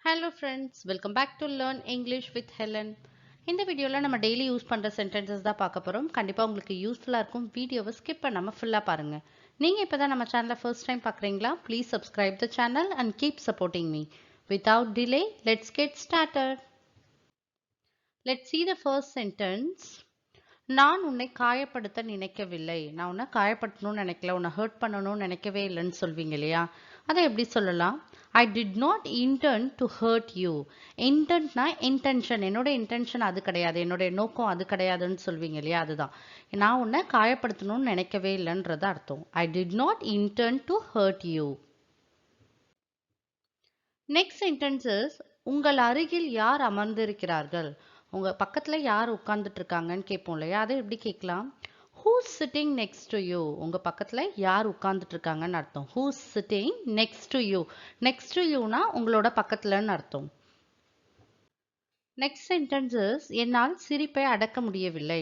Hello friends, welcome back to Learn English with Helen. இந்த வீடியோல நம்ம டெய்லி யூஸ் பண்ற சென்டென்சஸ் தான் பார்க்க போறோம். கண்டிப்பா உங்களுக்கு யூஸ்ஃபுல்லா இருக்கும். வீடியோவை ஸ்கிப் பண்ணாம ஃபுல்லா பாருங்க. நீங்க இப்பதான் நம்ம சேனலை ஃபர்ஸ்ட் டைம் பார்க்கறீங்களா? Please subscribe the channel and keep supporting me. Without delay, let's get started. Let's see the first sentence. நான் உன்னை காயப்படுத்த நினைக்கவில்லை. நான் உன்னை காயப்படுத்தணும்னு நினைக்கல, உன்னை ஹர்ட் பண்ணணும்னு நினைக்கவே இல்லைன்னு சொல்வீங்க இல்லையா? அதை எப்படி சொல்லலாம்? I did not intend to hurt you. Intentனா இன்டென்ஷன், என்னோட இன்டென்ஷன் அது கிடையாது, என்னோட நோக்கம் அது கிடையாதுன்னு சொல்வீங்க இல்லையா? அதுதான் நான் உன்னை காயப்படுத்தணும்னு நினைக்கவே இல்லைன்றது அர்த்தம். I did not intend to hurt you. Next sentence is உங்கள் அருகில் யார் அமர்ந்திருக்கிறார்கள்? உங்க பக்கத்துல யார் உட்கார்ந்துட்டு இருக்காங்கன்னு கேட்போம் இல்லையா? அதை எப்படி கேட்கலாம்? Who's sitting next to you? உங்க பக்கத்துல யார் உட்கார்ந்துட்டு இருக்காங்கன்னு அர்த்தம். Who's sitting next to you? Next to youனா உங்களோட பக்கத்துலன்னு அர்த்தம். நெக்ஸ்ட் சென்டென்ஸ் இஸ் என்னால் சிரிப்பை அடக்க முடியவில்லை.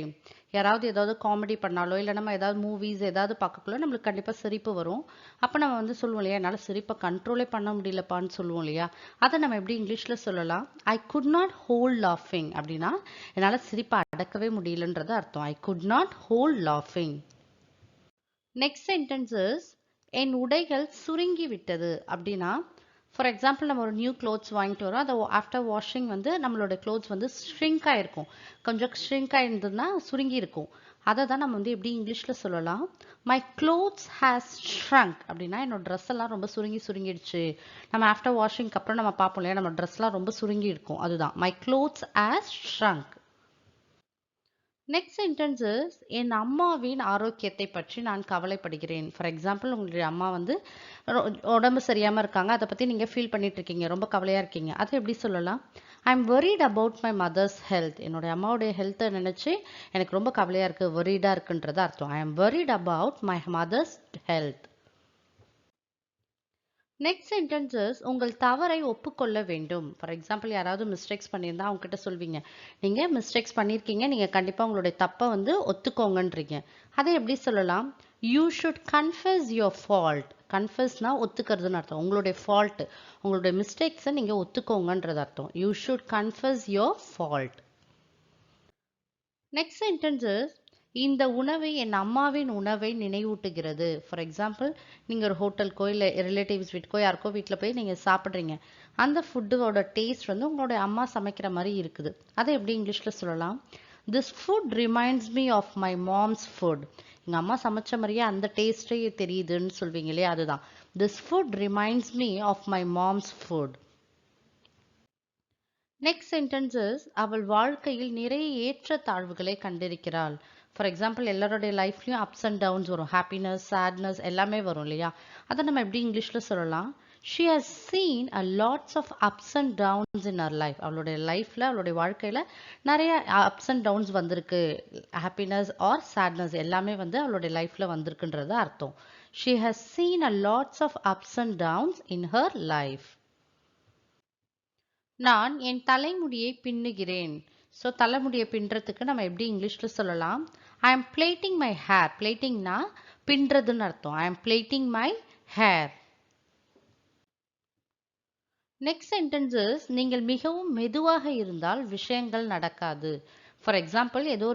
யாராவது ஏதாவது காமெடி பண்ணாலோ இல்லை நம்ம ஏதாவது மூவிஸ் ஏதாவது பார்க்கக்குள்ள நம்மளுக்கு கண்டிப்பாக சிரிப்பு வரும். அப்போ நம்ம வந்து சொல்லுவோம் இல்லையா, என்னால் சிரிப்பை கண்ட்ரோலே பண்ண முடியலப்பான்னு சொல்லுவோம் இல்லையா? அதை நம்ம எப்படி இங்கிலீஷில் சொல்லலாம்? ஐ குட் நாட் ஹோல்ட் லாஃபிங் அப்படின்னா என்னால் சிரிப்பை அடக்கவே முடியலன்றது அர்த்தம். ஐ குட் நாட் ஹோல்ட் லாஃபிங். நெக்ஸ்ட் சென்டென்ஸ் இஸ் என் உடைகள் சுருங்கி விட்டது அப்படின்னா, ஃபார் எக்ஸாம்பிள் நம்ம ஒரு நியூ க்ளோத்ஸ் வாங்கிட்டு வரோம், அதை ஆஃப்டர் வாஷிங் வந்து நம்மளோட க்ளோத்ஸ் வந்து ஷ்ரிங்க் ஆகிருக்கும். கொஞ்சம் ஷ்ரிங்க் ஆகிருந்ததுன்னா சுருங்கி இருக்கும். அதை தான் நம்ம வந்து எப்படி இங்கிலீஷில் சொல்லலாம்? மை க்ளோத்ஸ் ஹேஸ் ஷ்ரங்க் அப்படின்னா என்னோட ட்ரெஸ் எல்லாம் ரொம்ப சுருங்கிடுச்சு. நம்ம ஆஃப்டர் வாஷிங்க்கு அப்புறம் நம்ம பார்ப்போம் இல்லையா, நம்ம ட்ரெஸ்லாம் ரொம்ப சுருங்கி இருக்கும். அதுதான் my clothes has shrunk. Next sentence is என் அம்மாவின் ஆரோக்கியத்தை பற்றி நான் கவலைப்படுகிறேன். ஃபார் எக்ஸாம்பிள் உங்களுடைய அம்மா வந்து உடம்பு சரியாமல் இருக்காங்க, அதை பற்றி நீங்கள் ஃபீல் பண்ணிட்டு இருக்கீங்க, ரொம்ப கவலையாக இருக்கீங்க. அதை எப்படி சொல்லலாம்? I M worried about my mother's health. என்னுடைய அம்மாவுடைய ஹெல்த்தை நினச்சி எனக்கு ரொம்ப கவலையாக இருக்குது, worried-ஆ இருக்குன்றது அர்த்தம். I M worried about my mother's health. Next sentence is உங்கள் தவறை ஒப்புக்கொள்ள வேண்டும். ஃபார் எக்ஸாம்பிள் யாராவது மிஸ்டேக்ஸ் பண்ணியிருந்தா அவங்க கிட்ட சொல்வீங்க, நீங்கள் மிஸ்டேக்ஸ் பண்ணியிருக்கீங்க, நீங்கள் கண்டிப்பாக உங்களுடைய தப்பை வந்து ஒத்துக்கோங்கன்றீங்க. அதை எப்படி சொல்லலாம்? You should confess your fault. கன்ஃபஸ்னா ஒத்துக்கிறதுன்னு அர்த்தம். உங்களுடைய ஃபால்ட், உங்களுடைய மிஸ்டேக்ஸை நீங்கள் ஒத்துக்கோங்கன்றது அர்த்தம். You should confess your fault. Next sentence is இந்த உணவு என் அம்மாவின் உணவை நினைவூட்டுகிறது. ஃபார் எக்ஸாம்பிள் நீங்கள் ஒரு ஹோட்டலுக்கோ இல்லை ரிலேட்டிவ்ஸ் வீட்டுக்கோ யாருக்கோ வீட்டில் போய் நீங்கள் சாப்பிட்றீங்க, அந்த ஃபுட்டோட டேஸ்ட் வந்து உங்களுடைய அம்மா சமைக்கிற மாதிரி இருக்குது. அதை எப்படி இங்கிலீஷில் சொல்லலாம்? This food reminds me of my mom's food. எங்கள் அம்மா சமைச்ச மாதிரியே அந்த டேஸ்ட்டே தெரியுதுன்னு சொல்வீங்க இல்லையா? அதுதான் this food reminds me of my mom's food. Next sentence is அவள் வாழ்க்கையில் நிறைய ஏற்ற தாழ்வுகளை கண்டிருக்கிறாள். ஃபார் எக்ஸாம்பிள் எல்லாருடைய லைஃப்லையும் அப்ஸ் அண்ட் டவுன்ஸ் வரும், ஹாப்பினஸ் சேட்னஸ் எல்லாமே வரும் இல்லையா? அதை நம்ம எப்படி இங்கிலீஷில் சொல்லலாம்? She has seen a lots of ups and downs in her life. அவளுடைய லைஃப்பில் அவளுடைய வாழ்க்கையில் நிறைய அப்ஸ் அண்ட் டவுன்ஸ் வந்திருக்கு. ஹாப்பினஸ் ஆர் சேட்னஸ் எல்லாமே வந்து அவளுடைய லைஃப்பில் வந்திருக்குன்றது அர்த்தம். She has seen a lots of ups and downs in her life. நான் என் தலைமுடியை பின்னுகிறேன். ஸோ தலைமுடியை பின்னுறதுக்கு நம்ம எப்படி இங்கிலீஷில் சொல்லலாம்? I am plaiting my hair. பிளேட்டிங்னா பின்னுறதுன்னு அர்த்தம். I am plaiting my hair. Next sentence is நீங்கள் மிகவும் மெதுவாக இருந்தால் விஷயங்கள் நடக்காது. ஃபார் எக்ஸாம்பிள் ஏதோ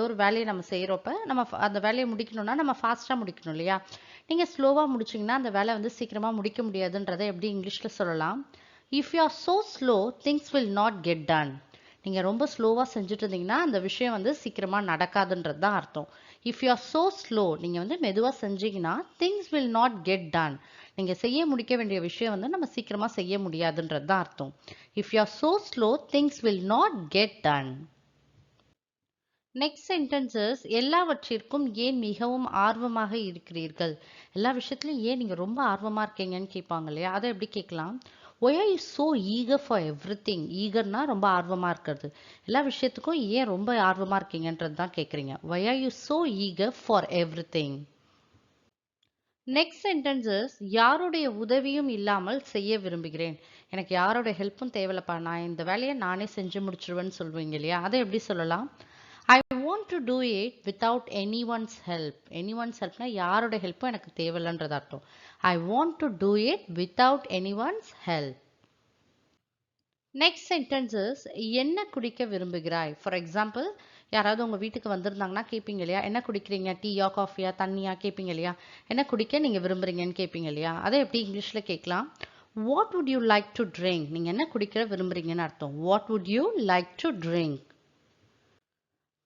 ஒரு வேலையை நம்ம செய்கிறப்ப நம்ம அந்த வேலையை முடிக்கணும்னா நம்ம ஃபாஸ்ட்டாக முடிக்கணும் இல்லையா? நீங்கள் ஸ்லோவாக முடிச்சிங்கன்னா அந்த வேலை வந்து சீக்கிரமாக முடிக்க முடியாதுன்றதை எப்படி இங்கிலீஷில் சொல்லலாம்? If you are so slow things will not get done. நீங்கள் ரொம்ப ஸ்லோவாக செஞ்சுட்டு இருந்தீங்கன்னா அந்த விஷயம் வந்து சீக்கிரமாக நடக்காதுன்றது தான் அர்த்தம். If you are so slow, நீங்கள் வந்து மெதுவாக செஞ்சீங்கன்னா things will not get done. நீங்கள் செய்ய முடிக்க வேண்டிய விஷயம் வந்து நம்ம சீக்கிரமாக செய்ய முடியாதுன்றது தான் அர்த்தம். If you are so slow things will not get done. Next sentences எல்லாவற்றிற்கும் ஏன் மிகவும் ஆர்வமாக இருக்கிறீர்கள். எல்லா விஷயத்துலையும் ஏன் நீங்கள் ரொம்ப ஆர்வமாக இருக்கீங்கன்னு கேட்பாங்க இல்லையா? அதை எப்படி கேட்கலாம்? Why are you so eager for everything. ஈகர்னா ரொம்ப ஆர்வமாக இருக்கிறது. எல்லா விஷயத்துக்கும் ஏன் ரொம்ப ஆர்வமாக இருக்கீங்கன்றது தான் கேட்குறீங்க. Why are you so eager for everything. Next sentences யாருடைய உதவியும் இல்லாமல் செய்ய விரும்புகிறேன். எனக்கு யாரோட ஹெல்ப்பும் தேவையில்லப்பா, நான் இந்த வேலையை நானே செஞ்சு முடிச்சிருவேன்னு சொல்வீங்க இல்லையா? அதை எப்படி சொல்லலாம்? I want to do it without anyone's help. Anyone's ஹெல்ப்னா யாரோட ஹெல்ப்பும் எனக்கு தேவையில்லைன்றது அர்த்தம். I want to do it without anyone's help. Next sentence is என்ன குடிக்க விரும்புகிறாய்? ஃபார் எக்ஸாம்பிள், யாராவது உங்க வீட்டுக்கு வந்திருந்தாங்கன்னா கேட்பீங்க இல்லையா? என்ன குடிக்கிறீங்க? டீயா, காஃபியா, தண்ணியா கேட்பீங்க இல்லையா? என்ன குடிக்க நீங்க விரும்புறீங்கன்னு கேட்பீங்க இல்லையா? அதை எப்படி இங்கிலீஷ்ல கேட்கலாம்? What would you like to drink? நீங்க என்ன குடிக்க விரும்புறீங்கன்னு அர்த்தம். What would you like to drink?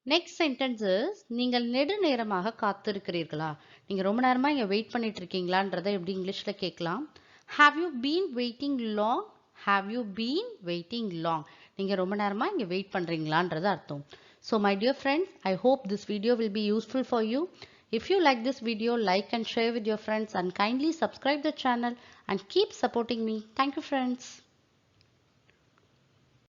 Next sentence is நீங்கள் நெடுநேரமாக காத்திருக்கிறீர்களா? நீங்க ரொம்ப நேரமா இங்க வெயிட் பண்ணிட்டு இருக்கீங்களான்றதை எப்படி இங்கிலீஷ்ல கேட்கலாம்? Have you been waiting long? Have you been waiting long? நீங்க ரொம்ப நேரமா இங்க வெயிட் பண்றீங்களான்றது அர்த்தம். So my dear friends, I hope this video will be useful for you. If you like this video, like and share with your friends and kindly subscribe the channel and keep supporting me. Thank you friends.